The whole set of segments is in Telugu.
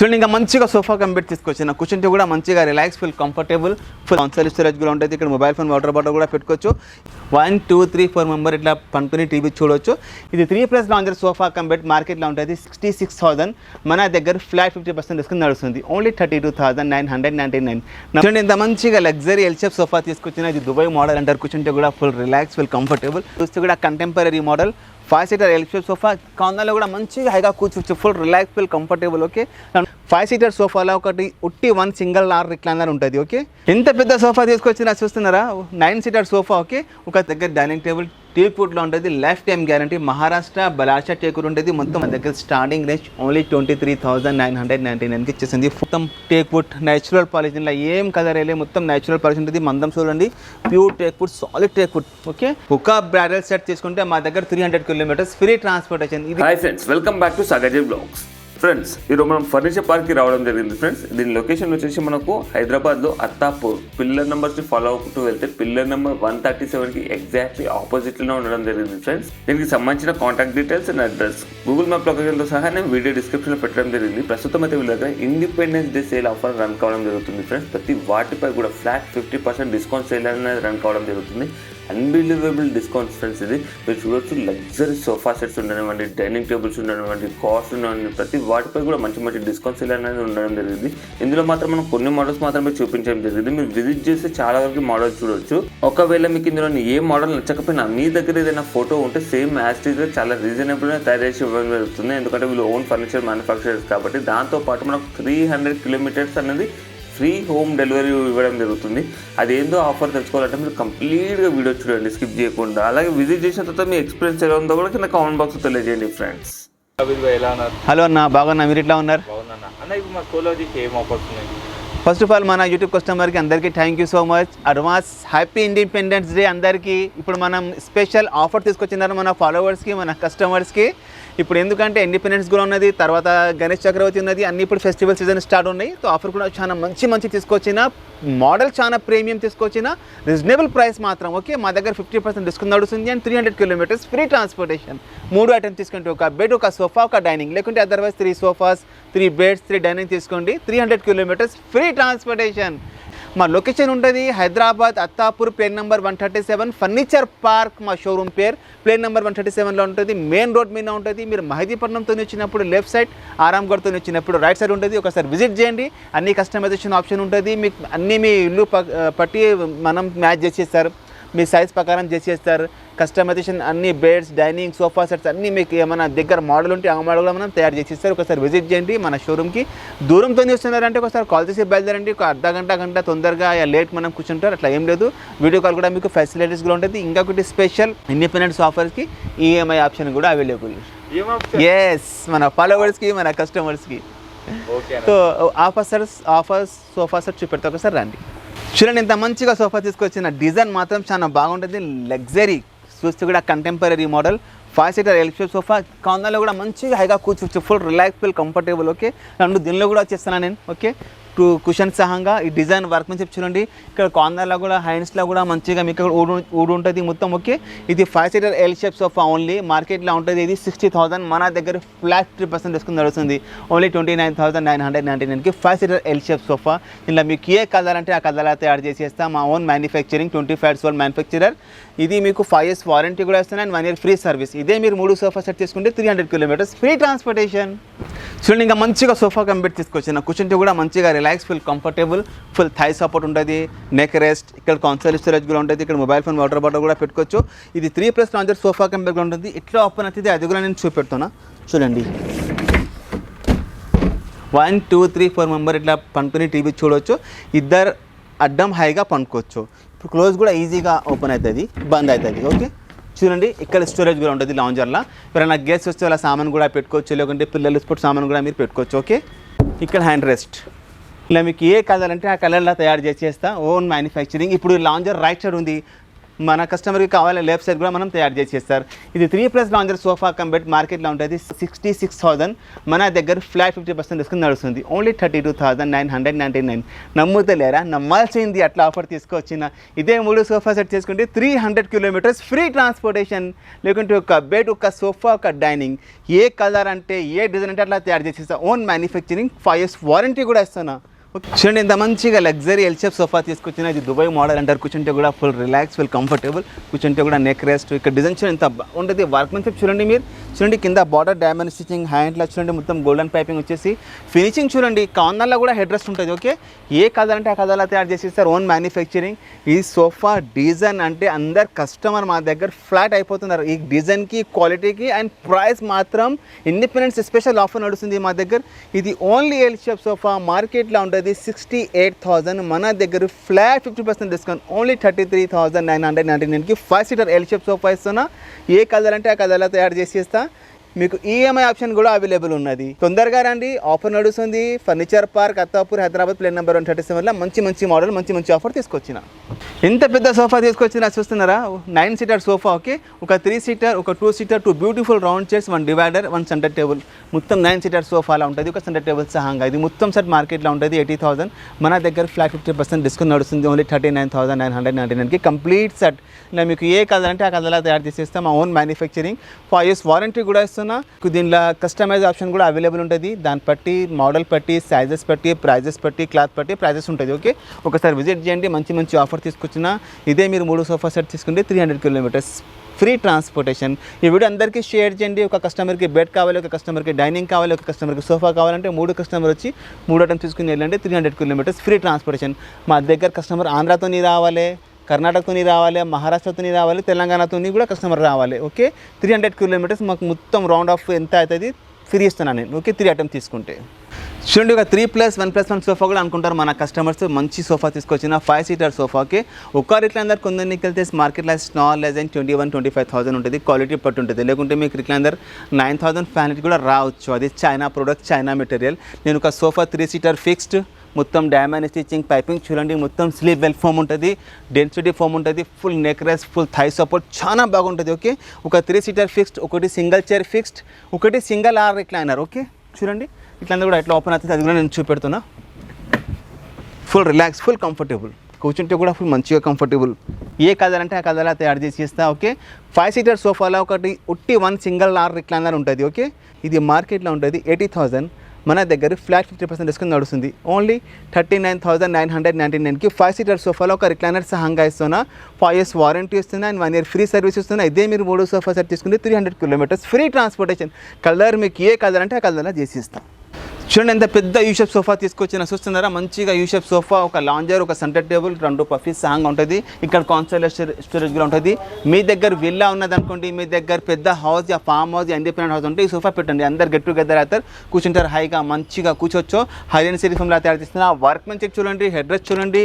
చూడండి ఇంకా మంచిగా సోఫా కంప్లీట్ తీసుకొచ్చిన కూర్చుంటే కూడా మంచిగా relax full comfortable full console storage కూడా ఉంటుంది. ఇక్కడ మొబైల్ ఫోన్ వాటర్ బాటిల్ కూడా పెట్టుకోవచ్చు. 1 2 3 4 మెంబర్ ఇట్లా పండుకుని టీవీ చూడవచ్చు. ఇది 3+ లాంజర్ సోఫా కంప్లీట్ మార్కెట్లో ఉంటుంది 66,000. మన దగ్గర ఫ్లాట్ 50% డిస్కౌంట్ నడుస్తుంది. ఓన్లీ 32,999. చూడండి ఇంత మంచిగా లగ్జరీ ఎల్ షేప్ సోఫా తీసుకొచ్చిన. ఇది దుబాయ్ మోడల్ అంటారు. కూర్చుంటే కూడా ఫుల్ రిలాక్స్ ఫుల్ కంఫర్టబుల్. చూస్తే కూడా contemporary model 5 seater L shape sofa. కార్నర్లో కూడా మంచిగా హైగా కూర్చోవచ్చు. Full relax full comfortable. Okay 5 seater సోఫాలో ఒకటి ఉట్టి 1 సింగిల్ ఆర్ రిక్లైనర్ ఉంటుంది. ఓకే ఎంత పెద్ద సోఫా తీసుకొచ్చినా చూస్తున్నారా 9 సీటర్ సోఫా. ఓకే ఒక దగ్గర డైనింగ్ టేబుల్ టేక్ వుడ్లో ఉంటుంది. Life time guarantee. Maharashtra Ballarshah teakwood ఉంటుంది. మొత్తం మన దగ్గర స్టార్టింగ్ రేంజ్ ఓన్లీ 23,999కి ఇచ్చేసింది. మొత్తం టేక్ వుడ్ నేచురల్ పాలిష్. ఇలా ఏం కలర్ వేయలేదు. మొత్తం నేచురల్ పాలిష్ ఉంటుంది. మందం చూడండి pure teak wood solid teak wood. Okay ఒక బ్రైడల్ సెట్ తీసుకుంటే మా దగ్గర 300 kilometres free transportation. Hi friends, welcome back to Sagar blogs. Friends ఈరోజు మనం ఫర్నిచర్ పార్క్కి రావడం జరిగింది. ఫ్రెండ్స్ దీని లొకేషన్ వచ్చేసి మనకు హైదరాబాద్లో అత్తాపూర్. పిల్లర్ నెంబర్స్ని ఫాలో అవుతూ వెళ్తే పిల్లర్ నెంబర్ 137కి ఎగ్జాక్ట్లీ ఆపోజిట్లోనే ఉండడం జరిగింది. ఫ్రెండ్స్ దీనికి సంబంధించిన contact details and address Google map లొకేషన్తో సహా నేను వీడియో డిస్క్రిప్షన్లో పెట్టడం జరిగింది. ప్రస్తుతం అయితే వీళ్ళ దగ్గర independence day sale offer run కావడం జరుగుతుంది. ఫ్రెండ్స్ ప్రతి వాటిపై కూడా ఫ్లాట్ 50% డిస్కౌంట్ సేల్ అనేది రన్ కావడం జరుగుతుంది. Unbelievable discounts friends. ఇది మీరు చూడొచ్చు. లగ్జరీ సోఫా సెట్స్ ఉండనివ్వండి, డైనింగ్ టేబుల్స్ ఉండనివ్వండి, కార్స్ ఉండనివ్వండి, ప్రతి వాటిపై కూడా మంచి మంచి డిస్కౌంట్ సేల్ అనేది ఉండడం జరిగింది. ఇందులో మాత్రం మనం కొన్ని మోడల్స్ మాత్రమే చూపించడం జరిగింది. మీరు విజిట్ చేస్తే చాలా వరకు మోడల్స్ చూడొచ్చు. ఒకవేళ మీకు ఇందులో ఏ మోడల్ నచ్చకపోయినా మీ దగ్గర ఏదైనా ఫోటో ఉంటే సేమ్ యాజ్ టీజ్గా చాలా రీజనబుల్గా తయారు చేసి ఇవ్వడం జరుగుతుంది. ఎందుకంటే వీళ్ళు ఓన్ ఫర్నిచర్ మ్యానుఫ్యాక్చరర్స్ కాబట్టి. దాంతోపాటు మనకు 300 కిలోమీటర్స్ అనేది ఫ్రీ హోమ్ డెలివరీ ఇవ్వడం జరుగుతుంది. అదేందో ఆఫర్ తెచ్చుకోవాలంటే మీరు కంప్లీట్గా వీడియో చూడండి స్కిప్ చేయకుండా. అలాగే విజిట్ చేసిన తర్వాత మీ ఎక్స్పీరియన్స్ ఎలా ఉందో కూడా కింద కామెంట్ బాక్స్ తెలియజేయండి ఫ్రెండ్స్. హలో అన్న, బాగున్నా. మీరు ఎట్లా ఉన్నారు? ఫస్ట్ ఆఫ్ ఆల్ మన యూట్యూబ్ కస్టమర్కి అందరికీ thank you so much. Advance happy independence day అందరికీ. ఇప్పుడు మనం స్పెషల్ ఆఫర్ తీసుకొచ్చినారు మన ఫాలోవర్స్కి, మన కస్టమర్స్కి. ఇప్పుడు ఎందుకంటే ఇండిపెండెన్స్ కూడా ఉన్నది, తర్వాత గణేష్ చక్రవర్తి ఉన్నది, అన్ని ఇప్పుడు ఫెస్టివల్ సీజన్ స్టార్ట్ ఉన్నాయి. సో ఆఫర్ కూడా చాలా మంచి తీసుకొచ్చిన మోడల్, చాలా ప్రీమియం తీసుకొచ్చిన రీజనబుల్ ప్రైస్ మాత్రం. ఓకే మా దగ్గర 50% డిస్కౌంట్ నడుస్తుంది. And 300 kilometres free transportation. 3 items తీసుకుంటే ఒక బెడ్, ఒక సోఫా, ఒక డైనింగ్, లేకుంటే అదర్వైజ్ 3 సోఫాస్, 3 బెడ్స్, 3 డైనింగ్ తీసుకోండి. 300 కిలోమీటర్స్ ఫ్రీ ట్రాన్స్పోర్టేషన్. మా లొకేషన్ ఉంటుంది Hyderabad Attapur, plane number 137 furniture park మా షోరూమ్ పేరు. ప్లేన్ నెంబర్ 137లో ఉంటుంది. మెయిన్ రోడ్ మీద ఉంటుంది. మీరు మహదీపట్నంతో వచ్చినప్పుడు లెఫ్ట్ సైడ్, ఆరాంగఢ్తో వచ్చినప్పుడు రైట్ సైడ్ ఉంటుంది. ఒకసారి విజిట్ చేయండి. అన్ని కస్టమైజేషన్ ఆప్షన్ ఉంటుంది. మీకు అన్నీ మీ ఇల్లు పట్టి మనం మ్యాచ్ చేసేస్తారు. మీ సైజ్ ప్రకారం చేసేస్తారు. కస్టమైజేషన్ అన్ని బెడ్స్, డైనింగ్, సోఫా సెట్స్ అన్నీ మీకు ఏమైనా దగ్గర మోడల్ ఉంటే ఆ మోడల్ మనం తయారు చేసేస్తారు. ఒకసారి విజిట్ చేయండి మన షోరూమ్కి. దూరంతో వస్తున్నారంటే ఒకసారి కాల్ చేసి బయలుదేరండి. ఒక అర్ధ గంట తొందరగా లేట్ మనం కూర్చుంటారు. అట్లా ఏం లేదు. వీడియో కాల్ కూడా మీకు ఫెసిలిటీస్ కూడా ఉంటుంది. ఇంకొకటి స్పెషల్ ఇండిపెండెంట్ ఆఫర్స్కి ఈఎంఐ ఆప్షన్ కూడా అవైలబుల్. ఎస్ మన ఫాలోవర్స్కి, మన కస్టమర్స్కి. సో ఆఫర్స్ సోఫా సెట్ చూపెడతా. ఒకసారి రండి. చూడండి ఎంత మంచిగా సోఫా తీసుకొచ్చిన. డిజైన్ మాత్రం చాలా బాగుంటుంది. లగ్జరీ చూస్తే కూడా contemporary model 5 seater L shape sofa. కార్నర్లో కూడా మంచిగా హైగా కూర్చోవచ్చు. Full relax full comfortable. Okay దీనిలో కూడా వచ్చేస్తున్నాను నేను. ఓకే 2 కుషన్స్ సహంగా ఈ డిజైన్ వర్క్ మంచి చూడండి. ఇక్కడ కార్నర్లో కూడా హ్యాండ్స్లో కూడా మంచిగా మీకు ఊడు ఉంటుంది మొత్తం. ఓకే ఇది 5 seater L shape sofa. Only మార్కెట్లో ఉంటుంది ఇది 60,000. మన దగ్గర ఫ్లాట్ 50% డిస్కౌంట్ నడుస్తుంది. ఓన్లీ 29,999కి 5 సీటర్ ఎల్ షేప్ సోఫా. ఇలా మీకు ఏ కలర్ అంటే ఆ కలర్ తయారు చేసేస్తాం. మా ఓన్ మ్యానుఫ్యాక్చరింగ్ 25 సోల్ మ్యానుఫ్యాక్చరర్. ఇది మీకు 5 years వారంటీ కూడా ఇస్తున్నాయి. And 1 year free service. ఇదే మీరు 3 సోఫా సెట్ తీసుకుంటే 300 కిలోమీటర్స్ ఫ్రీ ట్రాన్స్పోర్టేషన్. చూడండి ఇంకా మంచిగా సోఫా కంప్లీట్ తీసుకొచ్చిన. కూర్చుంటే కూడా మంచిగా relax full comfortable full thigh support ఉంటుంది. నెక్ రెస్ట్, ఇక్కడ కన్సోల్ స్టోరేజ్ కూడా ఉంటుంది. ఇక్కడ మొబైల్ ఫోన్ వాటర్ బాటిల్ కూడా పెట్టుకోవచ్చు. ఇది 3+ లాంజర్ సోఫా కంప్లీట్ ఉంటుంది. ఇట్లా ఓపెన్ అవుతుంది. అది కూడా నేను చూపెడుతున్నా చూడండి. 1 2 3 4 మెంబర్ ఇట్లా పండుకుని టీవీ చూడవచ్చు. ఇద్దరు అడ్డం హైగా పండుకోవచ్చు. ఇప్పుడు క్లోజ్ కూడా ఈజీగా ఓపెన్ అవుతుంది, బంద్ అవుతుంది. ఓకే చూడండి ఇక్కడ స్టోరేజ్ కూడా ఉంటుంది లాంజర్లో. ఎవరైనా గెస్ట్ వస్తే వాళ్ళ సామాన్ కూడా పెట్టుకోవచ్చు, లేకుంటే పిల్లలు స్పోర్ట్ సామాన్ కూడా మీరు పెట్టుకోవచ్చు. ఓకే ఇక్కడ హ్యాండ్ రెస్ట్. ఇలా మీకు ఏ కలర్ అంటే ఆ కలర్లో తయారు చేసేస్తా. Own manufacturing. ఇప్పుడు లాంజర్ రైట్ సైడ్ ఉంది. మన కస్టమర్కి కావాలి లెఫ్ట్ సైడ్ కూడా మనం తయారు చేసేస్తారు. ఇది 3+ లాంజర్ సోఫా కంబెట్ మార్కెట్లో ఉంటుంది 66,000. మన దగ్గర ఫ్లాట్ 50% డిస్కౌంట్ నడుస్తుంది. ఓన్లీ 32,999. నమ్ముతలేరా? నమ్మాల్సింది. అట్లా ఆఫర్ తీసుకొచ్చిన ఇదే 3 సోఫా సెట్ చేసుకుంటే 300 కిలోమీటర్స్ ఫ్రీ ట్రాన్స్పోర్టేషన్. లేకుంటే ఒక బెడ్, ఒక సోఫా, ఒక డైనింగ్, ఏ కలర్ అంటే ఏ డిజైన్ అంటే అట్లా తయారు చేసేస్తా. ఓన్ మ్యానుఫ్యాక్చరింగ్, 5 years వారంటీ కూడా ఇస్తున్నా. చూడండి ఎంత మంచిగా లగ్జరీ ఎల్ షేప్ సోఫా తీసుకొచ్చిన. ఇది దుబాయ్ మోడల్ అంటారు. కూర్చుంటే కూడా ఫుల్ రిలాక్స్, ఫుల్ కంఫర్టబుల్. కూర్చుంటే కూడా నెక్ రెస్ట్. ఇక్కడ డిజైన్ చూడండి ఎంత బాగుంటుంది. వర్క్మెన్షిప్ చూడండి మీరు. చూడండి కింద బార్డర్ డైమండ్ స్టిచింగ్, హ్యాండ్లో చూడండి మొత్తం గోల్డెన్ పైపింగ్ వచ్చేసి. ఫినిషింగ్ చూడండి, కార్నర్లో కూడా హెడ్ రెస్ట్ ఉంటుంది. ఓకే, ఏ కలర్ అంటే ఆ కలర్లో తయారు చేసేస్తారు. Own manufacturing. ఈ సోఫా డిజైన్ అంటే అందరు కస్టమర్ మా దగ్గర ఫ్లాట్ అయిపోతున్నారు ఈ డిజైన్కి, క్వాలిటీకి. అండ్ ప్రైస్ మాత్రం ఇండిపెండెన్స్ స్పెషల్ ఆఫర్ నడుస్తుంది మా దగ్గర. ఇది ఓన్లీ ఎల్ షేప్ సోఫా మార్కెట్లో ఉంటుంది 68,000. మన దగ్గర ఫ్లాట్ 50% డిస్కౌంట్. ఓన్లీ 33,999కి 5 seater ఎల్ షేప్ సోఫా ఇస్తున్నా. ఏ కలర్ అంటే ఆ కలర్లో తయారు చేసేస్తా. మీకు ఈఎంఐ ఆప్షన్ కూడా అవైలబుల్ ఉన్నది. తొందరగా రండి, ఆఫర్ నడుస్తుంది. ఫర్నిచర్ పార్క్, అత్తాపూర్, హైదరాబాద్, ప్లేన్ నెంబర్ 137లో మంచి మోడల్, మంచి ఆఫర్ తీసుకొచ్చిన. ఎంత పెద్ద సోఫా తీసుకొచ్చినా చూస్తున్నారా? 9 seater సోఫా. ఓకే, ఒక 3 seater, ఒక 2 seater, 2 beautiful round chairs, 1 divider, 1 centre table. మొత్తం 9 seater సోఫాలా ఉంటుంది. ఒక సెంటర్ టేబుల్ సహంగా. ఇది మొత్తం సెట్ మార్కెట్లో ఉంటుంది 80,000. మన దగ్గర ఫ్లాట్ 50% డిస్కౌంట్ నడుస్తుంది. ఓన్లీ 39,999కి కంప్లీట్ సెట్. ఇలా మీకు ఏ కలర్ అంటే ఆ కలర్లా తయారు చేసేస్తాం. మా ఓన్ మ్యానుఫ్యాక్చరింగ్, 5 years వారంటీ కూడా ఇస్తున్నా. దీనిలో కస్టమైజ్ ఆప్షన్ కూడా అవైలబుల్ ఉంటుంది. దాన్ని బట్టి, మోడల్ బట్టి, సైజెస్ బట్టి, ప్రైజెస్ బట్టి, క్లాత్ బట్టి ప్రైజెస్ ఉంటుంది. ఓకే, ఒకసారి విజిట్ చేయండి. మంచి ఆఫర్ తీసుకొచ్చిన. ఇదే మీరు 3 సోఫా సెట్ తీసుకుంటే 300 kilometers ఫ్రీ ట్రాన్స్పోర్టేషన్. ఈ వీడియో అందరికీ షేర్ చేయండి. ఒక కస్టమర్కి బెడ్ కావాలి, ఒక కస్టమర్కి డైనింగ్ కావాలి, ఒక కస్టమర్కి సోఫా కావాలంటే 3 కస్టమర్ వచ్చి 3 ఐటమ్స్ తీసుకుని వెళ్ళండి. 300 kilometers ఫ్రీ ట్రాన్స్పోర్టేషన్. మా దగ్గర కస్టమర్ ఆంధ్రాతోని రావాలి, కర్ణాటకతోని రావాలి, మహారాష్ట్రతోని రావాలి, తెలంగాణతోని కూడా కస్టమర్ రావాలి. ఓకే, 300 kilometers మాకు మొత్తం రౌండ్ ఆఫ్ ఎంత అవుతుంది ఫ్రీ ఇస్తున్నాను నేను. ఓకే, 3 ఐటమ్స్ తీసుకుంటే. చూడండి, ఒక 3+1+1 సోఫా కూడా అనుకుంటారు మన కస్టమర్స్. మంచి సోఫా తీసుకొచ్చిన 5 seater సోఫా. ఓకే, ఒక్క రిక్లైనర్ కొందరికి వెళ్తే మార్కెట్లో స్మాల్ లెస్ దెన్ 21,000-25,000 ఉంటుంది. క్వాలిటీ పట్టు ఉంటుంది. లేకుంటే మీకు రిక్లైనర్ 9,500 కూడా రావచ్చు. అది చైనా ప్రోడక్ట్, చైనా మెటీరియల్. నేను ఒక సోఫా 3 seater ఫిక్స్డ్, మొత్తం డైమండ్ స్టిచింగ్, పైపింగ్ చూడండి. మొత్తం స్లీవ్ వెల్ ఫోమ్ ఉంటుంది, డెన్సిటీ ఫోమ్ ఉంటుంది, full neck rest, full thigh support, చాలా బాగుంటుంది. ఓకే, ఒక 3 seater ఫిక్స్డ్, ఒకటి సింగిల్ చైర్ ఫిక్స్డ్, ఒకటి సింగిల్ ఆర్ రిక్లైనర్. ఓకే, చూడండి ఇట్లా కూడా ఎట్లా ఓపెన్ అవుతుంది అది కూడా నేను చూపెడుతున్నా. Full relax, full comfortable. కూర్చుంటే కూడా ఫుల్ మంచిగా కంఫర్టబుల్. ఏ కలర్ అంటే ఆ కలర్లా తయారు చేసి ఇస్తా. ఓకే, 5 seater సోఫాలో ఒకటి ఉట్టి 1 single ఆర్ రిక్లైనర్ ఉంటుంది. ఓకే, ఇది మార్కెట్లో ఉంటుంది 80,000. మన దగ్గర ఫ్లాట్ 50% డిస్కౌంట్ నడుస్తుంది. ఓన్లీ 39,999కి 5 seater సోఫాలో ఒక రిక్లైనర్ సహంగా ఇస్తున్నా. 5 years వారంటీ ఇస్తున్నా అండ్ 1 year ఫ్రీ సర్వీస్ ఇస్తున్నా. ఇదే మీరు 3 సోఫా సెట్ తీసుకుంటే 300 kilometers ఫ్రీ ట్రాన్స్పోర్టేషన్. కలర్ మీకు ఏ కలర్ అంటే ఆ కలర్లా చేసి ఇస్తాం. చూడండి ఎంత పెద్ద యూషేప్ సోఫా తీసుకొచ్చిన. చూస్తున్నారా? మంచిగా యూషేప్ సోఫా, ఒక లాంజర్, ఒక సెంటర్ టేబుల్, 2 పఫీస్ సహంగా ఉంటుంది. ఇక్కడ కాన్సల్ స్టోరేజ్ కూడా ఉంటుంది. మీ దగ్గర విల్లా ఉన్నది అనుకోండి, మీ దగ్గర పెద్ద house, farm house, independent house ఉంటే ఈ సోఫా పెట్టండి. అందరు గెట్ టుగెదర్ అవుతారు, కూర్చుంటారు, హాయిగా మంచిగా కూర్చోవచ్చు. హైలైన్ సిరీ ఫోమ్లా తయారు చేస్తున్నా. వర్క్ మంచిగా చూడండి, హెడ్ రెస్ట్ చూడండి,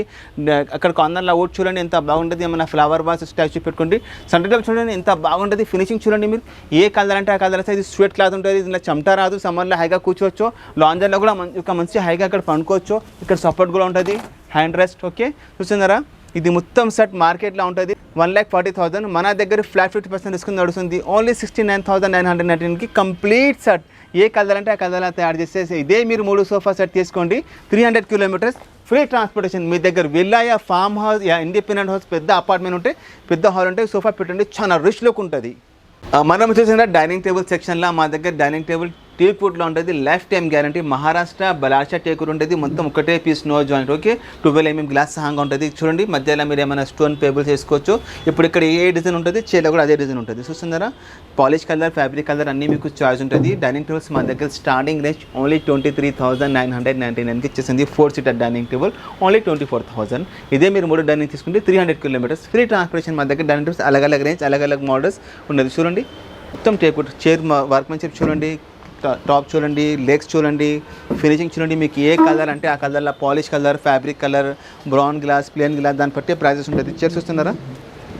అక్కడ కార్నర్లో అవుట్ చూడండి ఎంత బాగుంటుంది. ఏమైనా ఫ్లవర్ బాస్ స్టాచ్యూ పెట్టుకోండి. సెంటర్ టేబుల్ చూడండి ఎంత బాగుంటుంది. ఫినిషింగ్ చూడండి మీరు. ఏ కలర్ అంటే ఆ కలర్ అయితే ఇది స్వెట్ క్లాత్ ఉంటుంది. దీనిలో చెమట రాదు. సమ్మర్లో హాయిగా కూర్చోవచ్చు. లాంజర్లో కూడా ఒక మంచి హైగా అక్కడ పండుకోవచ్చు. ఇక్కడ సపోర్ట్ కూడా ఉంటుంది, హ్యాండ్ రెస్ట్. ఓకే, చూస్తున్నారా? ఇది మొత్తం సెట్ మార్కెట్లో ఉంటుంది 1,40,000. మన దగ్గర ఫ్లాట్ 50% డిస్కౌంట్ నడుస్తుంది. ఓన్లీ 69,999కి కంప్లీట్ సెట్. ఏ కలర్ అంటే ఆ కలర్లా తయారు చేసేసి ఇదే మీరు 3 సోఫా సెట్ తీసుకోండి. 300 kilometers ఫ్రీ ట్రాన్స్పోర్టేషన్. మీ దగ్గర విల్లా, యా ఫామ్ హౌస్, యా ఇండిపెండెంట్ హౌస్, పెద్ద అపార్ట్మెంట్ ఉంటే, పెద్ద హాల్ ఉంటే సోఫా పెట్టండి. చాలా రిచ్ లుక్ ఉంటుంది. మనం చూసిన డైనింగ్ టేబుల్ సెక్షన్లో మా దగ్గర డైనింగ్ టేబుల్ టీక్ వుడ్లో ఉంటుంది. Life time guarantee. Maharashtra Ballarshah teakwood ఉంటుంది. మొత్తం ఒకటే piece, no joint. Okay, 12 mm glass సహంగా ఉంటుంది. చూడండి మధ్యలో మీరు ఏమైనా స్టోన్ పేబుల్స్ వేసుకోవచ్చు. ఇప్పుడు ఇక్కడ ఏ డిజైన్ ఉంటుంది, చేలో కూడా అదే డిజైన్ ఉంటుంది. చూస్తున్నారా? పాలిష్ కలర్, ఫ్యాబ్రిక్ కలర్ అన్నీ మీకు చాయిస్ ఉంటుంది. డైనింగ్ టేబుల్స్ మా దగ్గర స్టార్టింగ్ రేంజ్ ఓన్లీ 23,999కి ఇచ్చేసింది. 4 seater డైనింగ్ టేబుల్ ఓన్లీ 24,000. ఇదే మీరు 3 డైనింగ్ తీసుకుంటే 300 kilometers ఫ్రీ ట్రాన్స్పోర్టేషన్. మా దగ్గర డైనింగ్ టేబుల్స్ అలగ్ రేంజ్, అలగ్ మోడల్స్ ఉన్నది. చూడండి మొత్తం టేకుడ్ చైర్ వర్క్మెన్షిప్ చూడండి, టాప్ చూడండి, లెగ్స్ చూడండి, ఫినిషింగ్ చూడండి. మీకు ఏ కలర్ అంటే ఆ కలర్లో polish colour, fabric colour, brown glass, plain glass, దాన్ని బట్టి ప్రైజెస్ ఉంటుంది. చైర్ చూస్తున్నారా?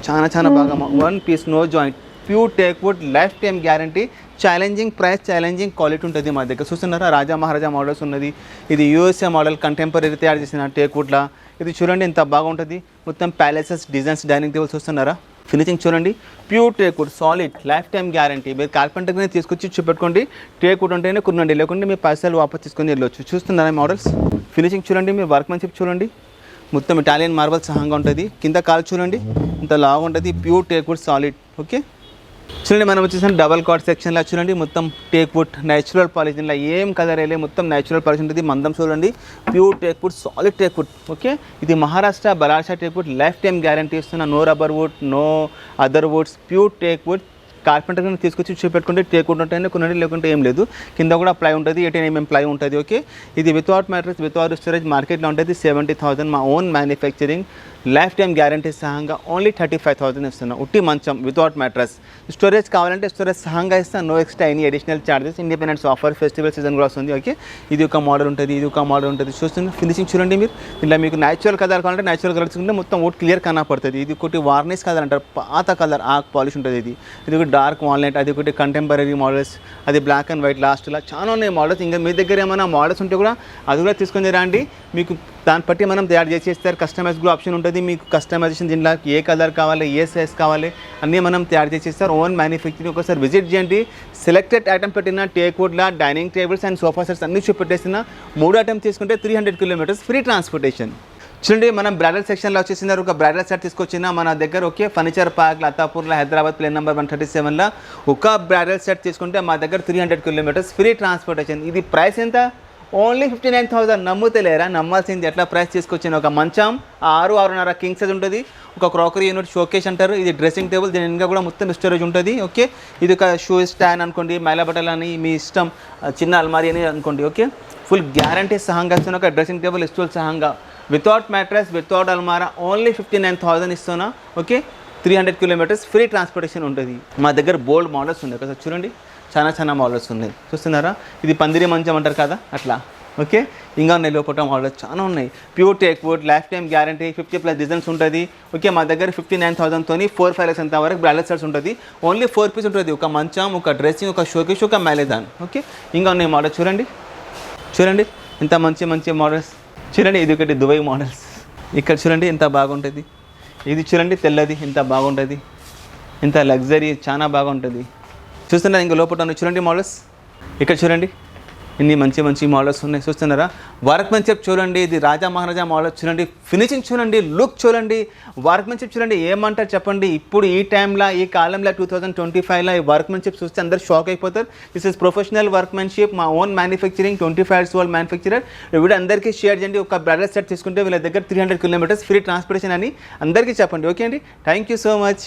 చాలా బాగా 1 piece, no joint, pure teak wood, life time guarantee. Challenging price, challenging quality ఉంటుంది మా దగ్గర. చూస్తున్నారా, రాజా మహారాజా మోడల్స్ ఉన్నది. ఇది యూఎస్ఏ మోడల్, కంటెంపరీ తయారు చేసిన టేక్వుడ్లా. ఇది చూడండి ఎంత బాగుంటుంది. మొత్తం ప్యాలెసెస్ డిజైన్స్ డైనింగ్ టేబుల్ చూస్తున్నారా. ఫినిషింగ్ చూడండి, pure teakwood, solid, life time guarantee. మీరు కార్పెంటర్ని తీసుకొచ్చి చూపెట్టుకోండి, టేక్వుడ్ ఉంటేనే కొనండి, లేకుంటే మీ పైసలు వాపస్ తీసుకొని వెళ్ళొచ్చు. చూస్తున్నారా మోడల్స్. ఫినిషింగ్ చూడండి, మీ వర్క్మెన్షిప్ చూడండి, మొత్తం ఇటాలియన్ మార్బల్ సహంగా ఉంటుంది. కింద కాల్ చూడండి ఇంత లాగా ఉంటుంది. Pure teakwood solid. ఓకే చూడండి, మనం వచ్చేసి డబల్ కార్డ్ సెక్షన్లో చూడండి, మొత్తం టేక్వుడ్ న్యాచురల్ పాలిష్. ఇలా ఏం కలర్ వేయలే, మొత్తం న్యాచురల్ పాలిష్ ఉంటుంది. మందం చూడండి, pure teakwood, solid teakwood. Okay, ఇది Maharashtra Ballarshah teakwood, life time guarantee ఇస్తున్న. No rubber wood, no other woods, pure teakwood. Carpenter తీసుకొచ్చి చూపెట్టుకుంటే టేక్వుడ్ ఉంటేనే కొనండి, లేకుంటే ఏం లేదు. కింద కూడా ప్లై ఉంటుంది, 18 mm ప్లై ఉంటుంది. ఓకే, ఇది వితౌట్ మ్యాట్రెస్, వితౌట్ స్టోరేజ్ మార్కెట్లో ఉంటుంది 70,000. మా own manufacturing, life time guarantee సహంగా ఓన్లీ 35,000 ఇస్తున్నాం. ఉట్టి మంచం వితౌట్ మ్యాట్రస్. స్టోరేజ్ కావాలంటే స్టోరేజ్ సహంగా ఇస్తాను, no extra any additional charges. Independence offer, festival season కూడా వస్తుంది. ఓకే, ఇది ఒక మోడల్ ఉంటుంది, ఇది ఒక మోడల్ ఉంటుంది. చూస్తుంది ఫినిషింగ్ చూడండి మీరు. ఇలా మీకు న్యాచురల్ కలర్ కావాలంటే న్యాచురల్ కలర్ తీసుకుంటే మొత్తం వుడ్ క్లియర్ కనపడుతుంది. ఇది ఒకటి వార్నిష్ కలర్ అంటారు, పాత కలర్ ఆక్ పాలిష్ ఉంటుంది. ఇది ఒకటి డార్క్ వాల్నట్, అది ఒకటి కంటెంపరీ మోడల్స్, అది బ్లాక్ అండ్ వైట్ లాస్ట్లో చాలా ఉన్నాయి మోడల్స్. ఇంకా మీ దగ్గర ఏమైనా మోడల్స్ ఉంటే కూడా అది కూడా తీసుకొని రండి. మీకు దాన్ని బట్టి మనం తయారు చేసేస్తారు. కస్టమైజ్ కూడా ఆప్షన్ ఉంటుంది. మీకు కస్టమైజేషన్ దీనిలో ఏ కలర్ కావాలి, ఏ సైజ్ కావాలి అన్నీ మనం తయారు చేసేస్తారు. Own manufacturing. ఒకసారి విజిట్ చేయండి. సెలెక్టెడ్ ఐటమ్ పెట్టిన టేక్వుడ్లా dining tables and sofa sets అన్నీ చూపెట్టేసిన. 3 ఐటమ్ తీసుకుంటే 300 kilometers ఫ్రీ ట్రాన్స్పోర్టేషన్. చూడండి, మనం బ్రైడల్ సెక్షన్లో వచ్చేసినారు. ఒక బ్రైడల్ సెట్ తీసుకొచ్చిన మన దగ్గర. ఓకే, ఫర్నిచర్ పార్క్ లతాపూర్లో, హైదరాబాద్, ప్లేన్ నెంబర్ 137లో ఒక బ్రైడల్ సెట్ తీసుకుంటే మా దగ్గర 300 kilometers ఫ్రీ ట్రాన్స్పోర్టేషన్. ఇది ప్రైస్ ఎంత? ఓన్లీ 59,000. నమ్ముతలేరా? నమ్మాల్సింది. ఎట్లా ప్రైస్ తీసుకొచ్చిన ఒక మంచం 6.5 కింగ్ సైజ్ ఉంటుంది. ఒక క్రాకరీ యూనిట్, షోకేస్ అంటారు. ఇది డ్రెస్సింగ్ టేబుల్, దీని ఇంకా కూడా మొత్తం స్టోరేజ్ ఉంటుంది. ఓకే, ఇది ఒక షూ స్టాండ్ అనుకోండి, మైలా బట్టలు అని మీ ఇష్టం, చిన్న అల్మారీ అని అనుకోండి. ఓకే, ఫుల్ గ్యారంటీ సహంగా ఇస్తున్నా. ఒక డ్రెస్సింగ్ టేబుల్, స్టూల్ సహంగా వితౌట్ మ్యాట్రెస్, వితౌట్ అల్మారా, ఓన్లీ 59,000 ఇస్తున్నా. ఓకే, 300 kilometers ఫ్రీ ట్రాన్స్పోర్టేషన్ ఉంటుంది. మా దగ్గర బోల్డ్ మోడల్స్ ఉన్నాయి కదా, చూడండి చాలా మోడల్స్ ఉన్నాయి. చూస్తున్నారా, ఇది పందిరి మంచం అంటారు కదా అట్లా. ఓకే, ఇంకా ఉన్నాయి లోపల మోడల్స్ చాలా ఉన్నాయి. Pure teakwood, life time guarantee, 50+ designs ఉంటుంది. ఓకే, మా దగ్గర 59,000తోని 4-5 lakhs అంత వరకు బ్రాండెడ్ సెట్స్ ఉంటుంది. ఓన్లీ 4 పీస్ ఉంటుంది. ఒక మంచం, ఒక డ్రెస్సింగ్, ఒక షోకేస్, ఒక మైలేదాన్. ఓకే, ఇంకా ఉన్నాయి మోడల్స్. చూడండి ఎంత మంచి మోడల్స్. చూడండి, ఇది ఒకటి దుబాయ్ మోడల్స్. ఇక్కడ చూడండి ఎంత బాగుంటుంది. ఇది చూడండి తెల్లది ఎంత బాగుంటుంది, ఎంత లగ్జరీ, చాలా బాగుంటుంది. చూస్తున్నారా, ఇంకా లోపల చూడండి మోడల్స్. ఇక్కడ చూడండి ఇన్ని మంచి మోడల్స్ ఉన్నాయి. చూస్తున్నారా, వర్క్మెన్షిప్ చూడండి. ఇది రాజా మహారాజా మోడల్ చూడండి. ఫినిషింగ్ చూడండి, లుక్ చూడండి, వర్క్మెన్షిప్ చూడండి. ఏమంటారు చెప్పండి. ఇప్పుడు ఈ టైంలో, ఈ కాలంలో 2025లో ఈ వర్క్మెన్షిప్ చూస్తే అందరు షాక్ అయిపోతారు. దిస్ ఇస్ ప్రొఫెషనల్ వర్క్మెన్షిప్, మా own manufacturing, 25 years old manufacturer. వీడు అందరికీ షేర్ చేయండి. ఒక బ్రైడల్ సెట్ తీసుకుంటే వీళ్ళ దగ్గర 300 kilometers ఫ్రీ ట్రాన్స్పోర్టేషన్ అని అందరికీ చెప్పండి. ఓకే అండి, థ్యాంక్ యూ సో మచ్.